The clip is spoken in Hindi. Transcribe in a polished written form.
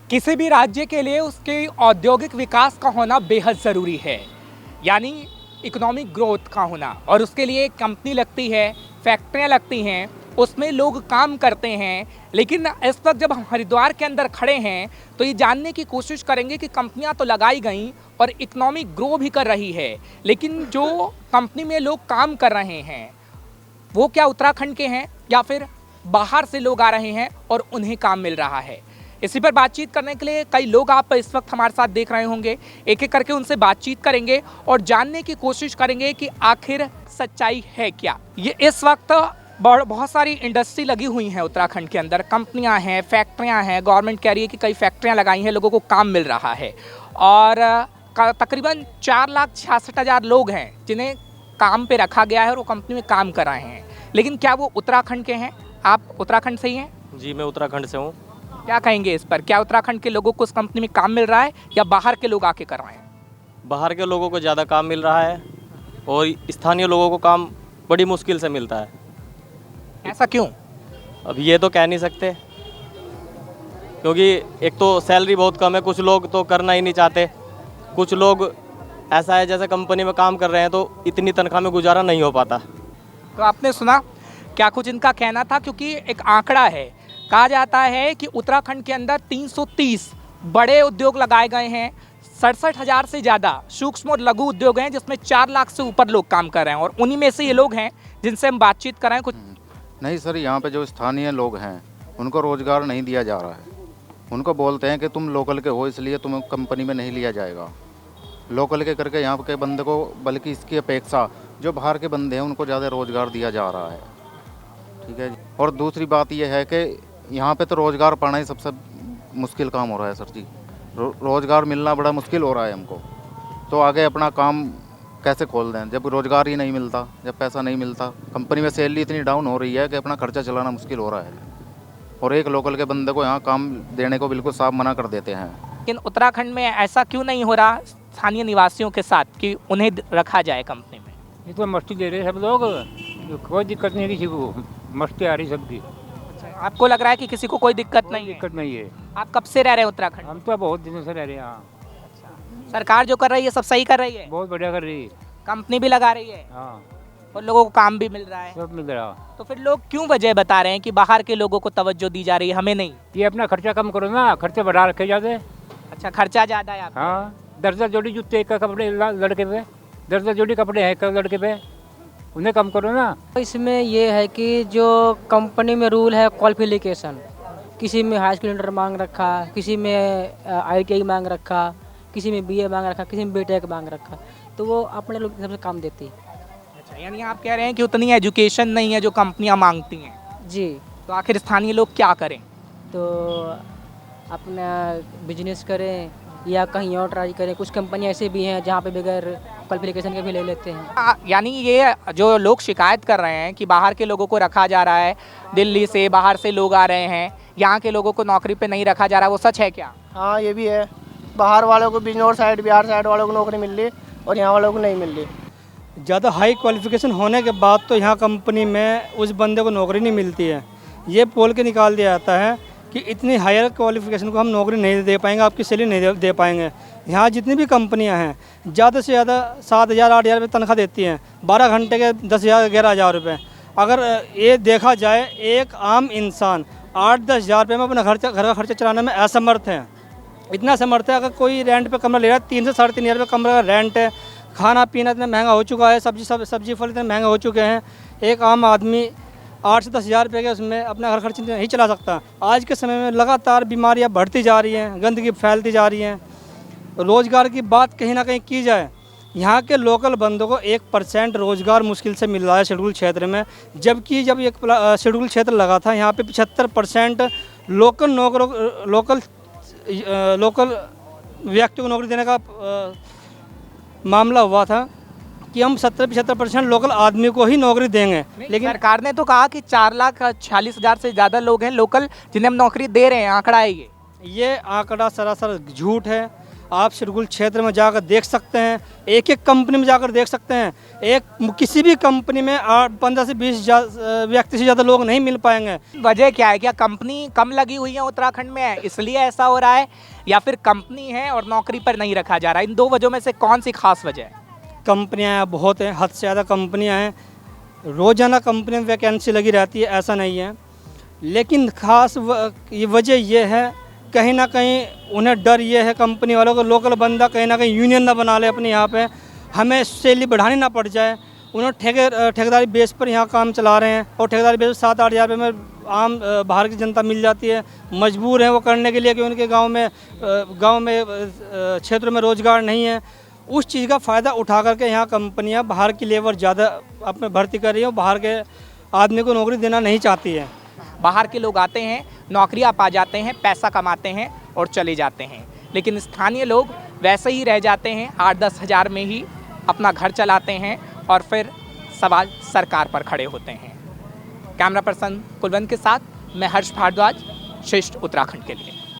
किसी भी राज्य के लिए उसके औद्योगिक विकास का होना बेहद ज़रूरी है, यानी इकोनॉमिक ग्रोथ का होना। और उसके लिए कंपनी लगती है, फैक्ट्रियाँ लगती हैं, उसमें लोग काम करते हैं। लेकिन इस वक्त जब हम हरिद्वार के अंदर खड़े हैं तो ये जानने की कोशिश करेंगे कि कंपनियां तो लगाई गई और इकोनॉमी ग्रो भी कर रही है, लेकिन जो कंपनी में लोग काम कर रहे हैं वो क्या उत्तराखंड के हैं या फिर बाहर से लोग आ रहे हैं और उन्हें काम मिल रहा है। इसी पर बातचीत करने के लिए कई लोग आप इस वक्त हमारे साथ देख रहे होंगे। एक एक करके उनसे बातचीत करेंगे और जानने की कोशिश करेंगे कि आखिर सच्चाई है क्या। ये इस वक्त बहुत सारी इंडस्ट्री लगी हुई हैं उत्तराखंड के अंदर, कंपनियां हैं, फैक्ट्रियां हैं। गवर्नमेंट कह रही है कि कई फैक्ट्रियां लगाई हैं, लोगों को काम मिल रहा है। और तकरीबन 4,66,000 लोग हैं जिन्हें काम पे रखा गया है और वो कंपनी में काम कर रहे हैं। लेकिन क्या वो उत्तराखंड के हैं? आप उत्तराखंड से ही हैं? जी, मैं उत्तराखंड से हूँ। क्या कहेंगे इस पर? क्या उत्तराखंड के लोगों को उस कंपनी में काम मिल रहा है या बाहर के लोग आके कर रहे हैं? बाहर के लोगों को ज़्यादा काम मिल रहा है और स्थानीय लोगों को काम बड़ी मुश्किल से मिलता है। ऐसा क्यों? अब ये तो कह नहीं सकते, क्योंकि एक तो सैलरी बहुत कम है, कुछ लोग तो करना ही नहीं चाहते। कुछ लोग ऐसा है जैसे कंपनी में काम कर रहे हैं तो इतनी तनख्वाह में गुजारा नहीं हो पाता। तो आपने सुना क्या कुछ इनका कहना था? क्योंकि एक आंकड़ा है, कहा जाता है कि उत्तराखंड के अंदर 330 बड़े उद्योग लगाए गए हैं। 67,000 से ज़्यादा सूक्ष्म और लघु उद्योग हैं जिसमें 4 लाख से ऊपर लोग काम कर रहे हैं। और उन्हीं में से ये लोग हैं जिनसे हम बातचीत कर रहे हैं। कुछ नहीं सर, यहाँ पे जो स्थानीय लोग हैं उनको रोज़गार नहीं दिया जा रहा है। उनको बोलते हैं कि तुम लोकल के हो इसलिए तुम्हें कंपनी में नहीं लिया जाएगा। लोकल के करके यहाँ के बंदे को, बल्कि इसकी अपेक्षा जो बाहर के बंदे हैं उनको ज़्यादा रोज़गार दिया जा रहा है। ठीक है जी। और दूसरी बात यह है कि यहाँ पे तो रोज़गार पाना ही सबसे मुश्किल काम हो रहा है सर जी। रोज़गार मिलना बड़ा मुश्किल हो रहा है हमको। तो आगे अपना काम कैसे खोल दें जब रोज़गार ही नहीं मिलता, जब पैसा नहीं मिलता। कंपनी में सैलरी इतनी डाउन हो रही है कि अपना खर्चा चलाना मुश्किल हो रहा है। और एक लोकल के बंदे को यहाँ काम देने को बिल्कुल साफ मना कर देते हैं। लेकिन उत्तराखंड में ऐसा क्यों नहीं हो रहा स्थानीय निवासियों के साथ कि उन्हें रखा जाए कंपनी में? ये तो मस्ती ले रहे हैं सब लोग, कोई दिक्कत नहीं किसी को, मस्ती आ रही सबकी। आपको लग रहा है कि किसी को कोई दिक्कत नहीं है? दिक्कत नहीं है। आप कब से रह रहे हैं उत्तराखंड? हम तो बहुत दिनों से रह रहे हैं यहाँ। सरकार जो कर रही है सब सही कर रही है? बहुत बढ़िया कर रही है। कंपनी भी लगा रही है हाँ, और लोगों को काम भी मिल रहा है। सब मिल रहा। तो फिर लोग क्यों वजह बता रहे हैं कि बाहर के लोगों को तवज्जो दी जा रही है, हमें नहीं? ये अपना खर्चा कम करो ना, खर्चे बढ़ा रखे जाते। अच्छा, खर्चा ज़्यादा है आपका? हाँ, 10-10 जोड़ी जूते एक का कपड़े लड़के पे, 10-10 जोड़ी कपड़े हैं एक लड़के पे, उन्हें कम करो ना। इसमें ये है कि जो कंपनी में रूल है क्वालिफिकेशन, किसी में हाई स्कूल मांग रखा, किसी में ITI मांग रखा, किसी में BA मांग रखा, किसी में BTech मांग रखा, तो वो अपने लोग सबसे काम देती है। अच्छा, यानी आप कह रहे हैं कि उतनी एजुकेशन नहीं है जो कंपनियां मांगती हैं। जी, तो आखिर स्थानीय लोग क्या करें? तो अपना बिजनेस करें या कहीं और ट्राई करें। कुछ कंपनी ऐसे भी हैं जहाँ पे बगैर क्वालिफिकेशन के भी ले लेते हैं। यानी ये जो लोग शिकायत कर रहे हैं कि बाहर के लोगों को रखा जा रहा है, दिल्ली से बाहर से लोग आ रहे हैं, यहाँ के लोगों को नौकरी पे नहीं रखा जा रहा, वो सच है क्या? हाँ, ये भी है। बाहर वालों को बिजनौर साइड, बिहार साइड वालों को नौकरी मिल रही और यहाँ वालों को नहीं मिल रही। ज़्यादा हाई क्वालिफ़िकेशन होने के बाद तो यहाँ कंपनी में उस बंदे को नौकरी नहीं मिलती है। ये बोल के निकाल दिया जाता है कि इतनी हायर क्वालिफ़िकेशन को हम नौकरी नहीं दे पाएंगे, आपकी सैलरी नहीं दे पाएंगे। यहाँ जितनी भी कंपनियाँ हैं ज़्यादा से ज़्यादा 7,000-8,000 रुपये तनख्वाह देती हैं, 12 घंटे के 10,000-11,000 रुपये। अगर ये देखा जाए एक आम इंसान 8-10 हज़ार रुपये में अपना घर का खर्चा चलाने में असमर्थ है। इतना समर्थ है, अगर कोई रेंट पे कमरा ले रहा है 3 से 3,500 रुपये कमरा का रेंट है, खाना पीना इतना महंगा हो चुका है, सब्जी फल इतने महंगे हो चुके हैं, एक आम आदमी 8 से 10 हज़ार रुपये के उसमें अपना घर खर्च नहीं चला सकता। आज के समय में लगातार बीमारियां बढ़ती जा रही हैं, गंदगी फैलती जा रही हैं। रोज़गार की बात कहीं ना कहीं की जाए, यहाँ के लोकल बंदों को 1% रोज़गार मुश्किल से मिल रहा है शेड्यूल क्षेत्र में, जबकि जब एक शेड्यूल क्षेत्र लगा था यहाँ पे 75% लोकल व्यक्ति को नौकरी देने का मामला हुआ था कि हम 70-75% लोकल आदमी को ही नौकरी देंगे। लेकिन सरकार ने तो कहा कि 4,46,000 से ज़्यादा लोग हैं लोकल जिन्हें हम नौकरी दे रहे हैं। आंकड़ा है ये? ये आंकड़ा सरासर झूठ है। आप सिरगुल क्षेत्र में जाकर देख सकते हैं, एक एक कंपनी में जाकर देख सकते हैं, एक किसी भी कंपनी में 15 से 20 व्यक्ति से ज़्यादा लोग नहीं मिल पाएंगे। वजह क्या है? क्या कंपनी कम लगी हुई है उत्तराखंड में इसलिए ऐसा हो रहा है, या फिर कंपनी है और नौकरी पर नहीं रखा जा रहा है? इन दो वजहों में से कौन सी खास वजह है? कंपनियाँ बहुत हैं, हद से ज़्यादा कंपनियाँ हैं, रोज़ाना कंपनी में वैकेंसी लगी रहती है, ऐसा नहीं है। लेकिन खास ये वजह ये है, कहीं ना कहीं उन्हें डर ये है कंपनी वालों को, लोकल बंदा कहीं ना कहीं यूनियन ना बना ले अपने यहाँ पे, हमें सैलरी बढ़ानी ना पड़ जाए। उन्होंने ठेकेदारी बेस पर यहाँ काम चला रहे हैं और ठेकेदारी बेस पर 7-8 हज़ार रुपये में आम बाहर की जनता मिल जाती है, मजबूर हैं वो करने के लिए कि उनके गाँव में क्षेत्र में रोज़गार नहीं है। उस चीज़ का फ़ायदा उठा करके यहाँ कंपनियाँ बाहर की लेबर ज़्यादा अपने भर्ती कर रही हैं, बाहर के आदमी को नौकरी देना नहीं चाहती है। बाहर के लोग आते हैं, नौकरियां पा जाते हैं, पैसा कमाते हैं और चले जाते हैं, लेकिन स्थानीय लोग वैसे ही रह जाते हैं, 8-10 हज़ार में ही अपना घर चलाते हैं और फिर सवाल सरकार पर खड़े होते हैं। कैमरा पर्सन कुलवंत के साथ मैं हर्ष भारद्वाज, श्रेष्ठ उत्तराखंड के लिए।